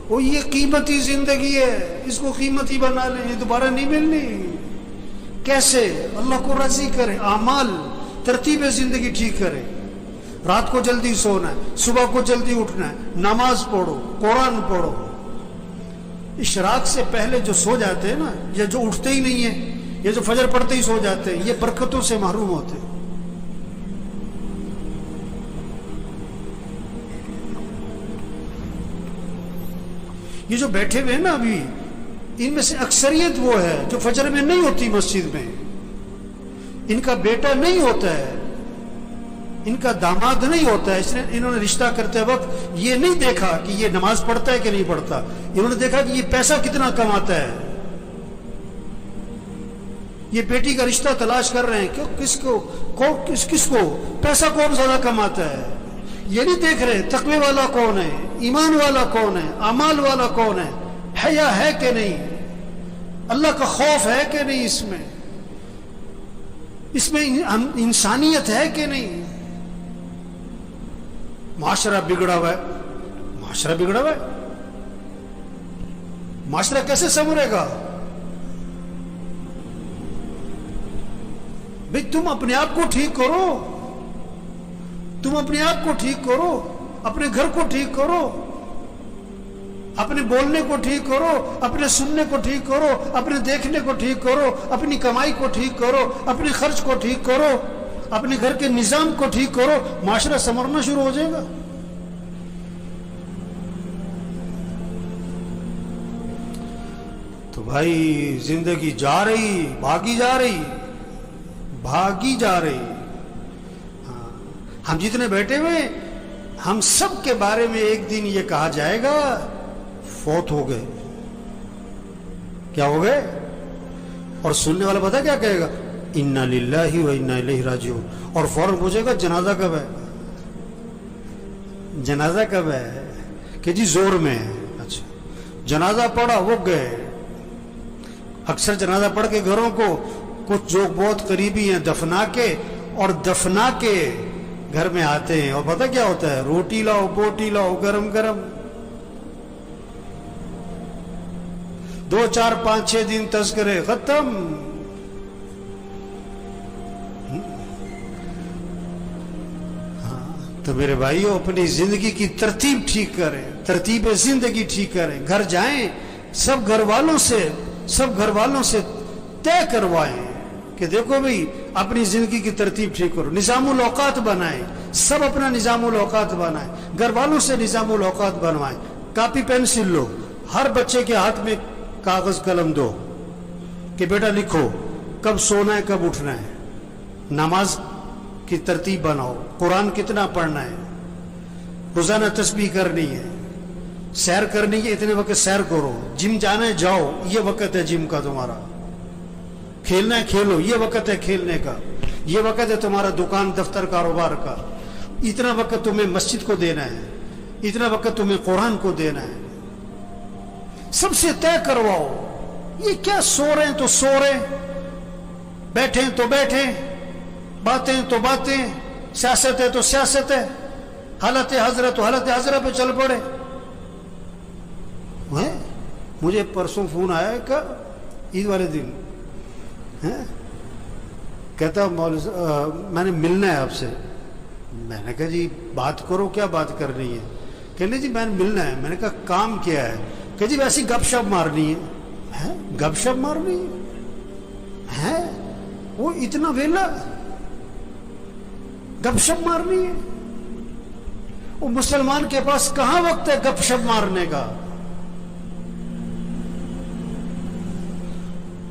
وہ یہ قیمتی زندگی ہے، اس کو قیمتی بنا لیں، یہ دوبارہ نہیں ملنی۔ کیسے؟ اللہ کو راضی کرے، اعمال ترتیب زندگی ٹھیک کرے۔ رات کو جلدی سونا ہے، صبح کو جلدی اٹھنا ہے، نماز پڑھو، قرآن پڑھو۔ اشراق سے پہلے جو سو جاتے ہیں نا، یہ جو اٹھتے ہی نہیں ہیں، یہ جو فجر پڑھتے ہی سو جاتے ہیں، یہ برکتوں سے محروم ہوتے ہیں۔ یہ جو بیٹھے ہوئے ہیں نا ابھی، ان میں سے اکثریت وہ ہے جو فجر میں نہیں ہوتی مسجد میں، ان کا بیٹا نہیں ہوتا ہے، ان کا داماد نہیں ہوتا ہے، اس نے انہوں نے رشتہ کرتے وقت یہ نہیں دیکھا کہ یہ نماز پڑھتا ہے کہ نہیں پڑھتا، انہوں نے دیکھا کہ یہ پیسہ کتنا کماتا ہے۔ یہ بیٹی کا رشتہ تلاش کر رہے ہیں کہ کس کو پیسہ کون زیادہ کماتا ہے، یہ نہیں دیکھ رہے تقوی والا کون ہے، ایمان والا کون ہے، اعمال والا کون ہے، حیا ہے کہ نہیں، اللہ کا خوف ہے کہ نہیں، اس میں انسانیت ہے کہ نہیں۔ معاشرہ بگڑا ہوا ہے، معاشرہ بگڑا ہوا ہے، معاشرہ کیسے سنورے گا؟ بھئی تم اپنے آپ کو ٹھیک کرو، تم اپنے آپ کو ٹھیک کرو، اپنے گھر کو ٹھیک کرو، اپنے بولنے کو ٹھیک کرو، اپنے سننے کو ٹھیک کرو، اپنے دیکھنے کو ٹھیک کرو، اپنی کمائی کو ٹھیک کرو، اپنے خرچ کو ٹھیک کرو، اپنے گھر کے نظام کو ٹھیک کرو، معاشرہ سنورنا شروع ہو جائے گا۔ تو بھائی زندگی جا رہی، بھاگی جا رہی، بھاگی جا رہی۔ ہم جتنے بیٹھے ہوئے، ہم سب کے بارے میں ایک دن یہ کہا جائے گا فوت ہو گئے۔ کیا ہو گئے؟ اور سننے والا پتہ کیا کہے گا؟ انا للہ و انا الیہ راجعون، اور فوراً پوچھے گا جنازہ کب ہے، جنازہ کب ہے، کہ جی زور میں ہے۔ اچھا، جنازہ پڑھا، وہ گئے۔ اکثر جنازہ پڑھ کے گھروں کو کچھ جو بہت قریبی ہیں دفنا کے، اور دفنا کے گھر میں آتے ہیں، اور پتہ کیا ہوتا ہے؟ روٹی لاؤ، بوٹی لاؤ، گرم گرم، 2 4 5 6 دن تذکرے ختم۔ تو میرے بھائیو، اپنی زندگی کی ترتیب ٹھیک کریں، ترتیب زندگی ٹھیک کریں۔ گھر جائیں، سب گھر والوں سے طے کروائیں کہ دیکھو بھئی اپنی زندگی کی ترتیب ٹھیک کرو، نظام الاوقات بنائیں، سب اپنا نظام الاوقات بنائیں، گھر والوں سے نظام الاوقات بنوائیں۔ کاپی پینسل لو، ہر بچے کے ہاتھ میں کاغذ قلم دو کہ بیٹا لکھو کب سونا ہے، کب اٹھنا ہے، نماز کی ترتیب بناؤ، قرآن کتنا پڑھنا ہے، روزانہ تسبیح کرنی ہے، سیر کرنی ہے، اتنے وقت سیر کرو، جم جانا ہے جاؤ، یہ وقت ہے جم کا تمہارا، کھیلنا ہے کھیلو، یہ وقت ہے کھیلنے کا، یہ وقت ہے تمہارا دکان دفتر کاروبار کا، اتنا وقت تمہیں مسجد کو دینا ہے، اتنا وقت تمہیں قرآن کو دینا ہے۔ سب سے طے کرواؤ۔ یہ کیا سو رہے ہیں تو سو رہے، بیٹھیں تو بیٹھیں، باتیں تو باتیں، سیاست ہے تو سیاست ہے، حالت حضرت تو حالت حضرت پہ چل پڑے۔ مجھے پرسوں فون آیا کہ عید والے دن کہتا میں نے ملنا ہے آپ سے۔ میں نے کہا جی بات کرو، کیا بات کرنی ہے؟ کہنے جی میں نے ملنا ہے۔ میں نے کہا کام کیا ہے؟ کہ جی ویسی گپ شپ مارنی ہے۔ گپ شپ مارنی ہے؟ وہ اتنا ویلا گپ شپ مارنی ہے؟ وہ مسلمان کے پاس کہاں وقت ہے گپ شپ مارنے کا؟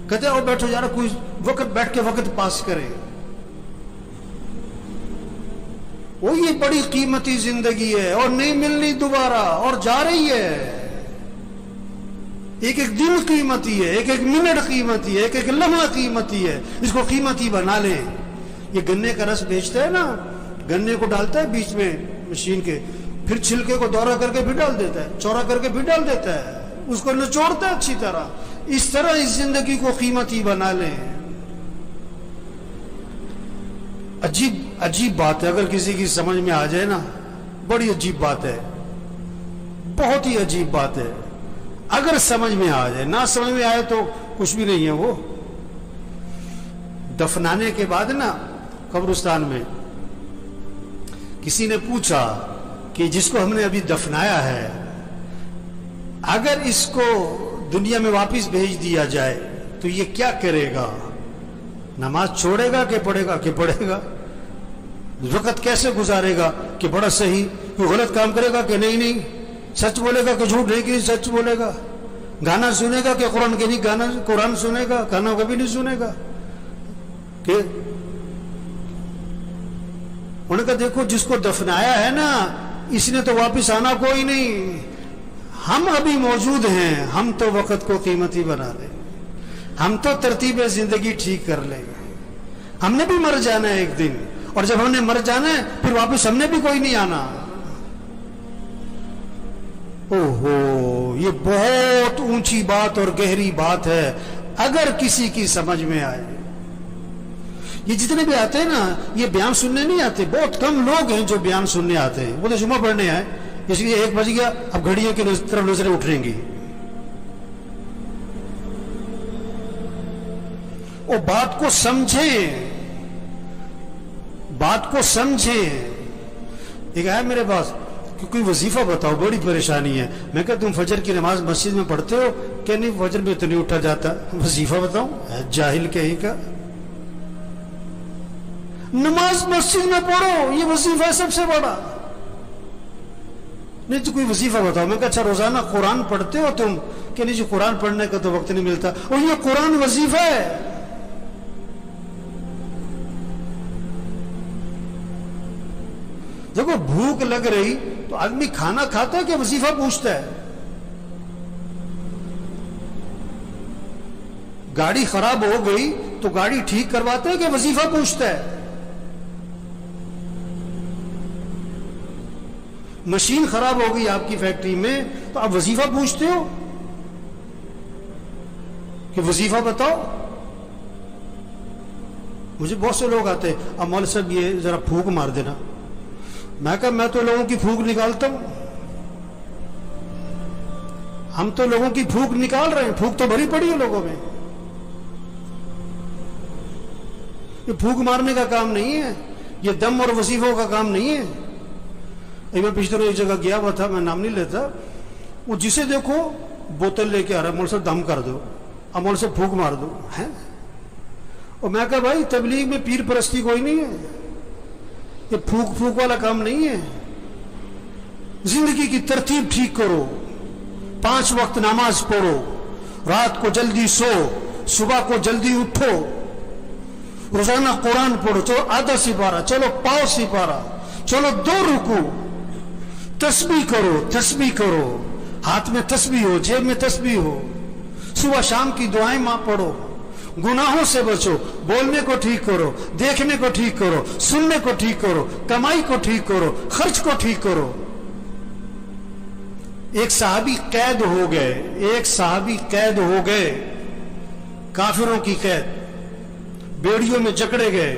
کہتے ہیں بیٹھو یار، کوئی وقت بیٹھ کے وقت پاس کرے۔ وہ یہ بڑی قیمتی زندگی ہے اور نہیں ملنی دوبارہ، اور جا رہی ہے۔ ایک ایک دن قیمتی ہے، ایک ایک منٹ قیمتی ہے، ایک ایک لمحہ قیمتی ہے۔ اس کو قیمتی بنا لیں۔ یہ گنے کا رس بیچتا ہے نا، گنے کو ڈالتا ہے بیچ میں مشین کے، پھر چھلکے کو دورہ کر کے بھی ڈال دیتا ہے، چورا کر کے بھی ڈال دیتا ہے، اس کو نچوڑتا ہے اچھی طرح۔ اس طرح اس زندگی کو قیمتی بنا لیں۔ عجیب بات ہے، اگر کسی کی سمجھ میں آ جائے نا، بڑی عجیب بات ہے، بہت ہی عجیب بات ہے۔ اگر سمجھ میں آ جائے، نہ سمجھ میں آئے تو کچھ بھی نہیں ہے. وہ دفنانے کے بعد نا قبرستان میں کسی نے پوچھا کہ جس کو ہم نے ابھی دفنایا ہے اگر اس کو دنیا میں واپس بھیج دیا جائے تو یہ کیا کرے گا؟ نماز چھوڑے گا کہ پڑھے گا؟ کہ پڑھے گا. وقت کیسے گزارے گا؟ کہ بڑا صحیح. کوئی غلط کام کرے گا کہ نہیں سچ بولے گا کہ جھوٹ نہیں کہ سچ بولے گا. گانا سنے گا کہ قرآن کے نہیں گانا قرآن سنے گا؟ گانا کبھی نہیں سنے گا. کہ انہوں نے کہا دیکھو جس کو دفنایا ہے نا اس نے تو واپس آنا کوئی نہیں. ہم ابھی موجود ہیں، ہم تو وقت کو قیمتی بنا لیں، ہم تو ترتیب زندگی ٹھیک کر لیں گے. ہم نے بھی مر جانا ہے ایک دن، اور جب ہم نے مر جانا ہے پھر واپس ہم نے بھی کوئی نہیں آنا. اوہو، یہ بہت اونچی بات اور گہری بات ہے اگر کسی کی سمجھ میں آئے. یہ جتنے بھی آتے ہیں نا یہ بیان سننے نہیں آتے. بہت کم لوگ ہیں جو بیان سننے آتے ہیں. وہ تو جمعہ پڑھنے آئے، اس لیے 1 بج گیا اب گھڑیوں کی طرف نظریں اٹھیں گی. وہ بات کو سمجھیں، بات کو سمجھیں. ایک آیا میرے پاس کہ کوئی وظیفہ بتاؤ، بڑی پریشانی ہے. میں کہا تم فجر کی نماز مسجد میں پڑھتے ہو؟ کہ نہیں فجر میں تو نہیں اٹھا جاتا. وظیفہ بتاؤں؟ جاہل کہیں کا. نماز مسجد میں پڑھو، یہ وظیفہ ہے سب سے بڑا. نہیں تو کوئی وظیفہ بتاؤ. میں کہا اچھا روزانہ قرآن پڑھتے ہو تم؟ کہ نہیں جی قرآن پڑھنے کا تو وقت نہیں ملتا. اور یہ قرآن وظیفہ ہے. دیکھو بھوک لگ رہی تو آدمی کھانا کھاتا ہے کہ وظیفہ پوچھتا ہے؟ گاڑی خراب ہو گئی تو گاڑی ٹھیک کرواتا ہے کہ وظیفہ پوچھتا ہے؟ مشین خراب ہو گئی آپ کی فیکٹری میں تو آپ وظیفہ پوچھتے ہو کہ وظیفہ بتاؤ؟ مجھے بہت سے لوگ آتے ہیں اب مولوی صاحب یہ ذرا پھونک مار دینا. میں کہا میں تو لوگوں کی پھونک نکالتا ہوں. ہم تو لوگوں کی پھونک نکال رہے ہیں. پھونک تو بھری پڑی ہے لوگوں میں. یہ پھونک مارنے کا کام نہیں ہے، یہ دم اور وظیفوں کا کام نہیں ہے. میں پچھلے روز ایک جگہ گیا ہوا تھا، میں نام نہیں لیتا. وہ جسے دیکھو بوتل لے کے آ رہا ہے، مولوی صاحب دم کر دو، اب مولوی صاحب پھونک مار دو. اور میں کہا بھائی تبلیغ میں پیر پرستی کوئی نہیں ہے، یہ پھونک والا کام نہیں ہے. زندگی کی ترتیب ٹھیک کرو، 5 وقت نماز پڑھو، رات کو جلدی سو، صبح کو جلدی اٹھو، روزانہ قرآن پڑھو. چلو آدھا سپارہ، چلو پاؤ سپارہ، چلو 2 رکوع. تسبیح کرو، تسبیح کرو، ہاتھ میں تسبیح ہو، جیب میں تسبیح ہو. صبح شام کی دعائیں ماں پڑھو. گناہوں سے بچو، بولنے کو ٹھیک کرو، دیکھنے کو ٹھیک کرو، سننے کو ٹھیک کرو، کمائی کو ٹھیک کرو، خرچ کو ٹھیک کرو. ایک صحابی قید ہو گئے، ایک صحابی قید ہو گئے، کافروں کی قید، بیڑیوں میں جکڑے گئے.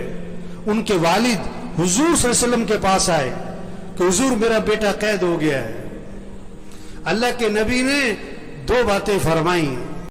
ان کے والد حضور صلی اللہ علیہ وسلم کے پاس آئے کہ حضور میرا بیٹا قید ہو گیا ہے. اللہ کے نبی نے 2 باتیں فرمائیں.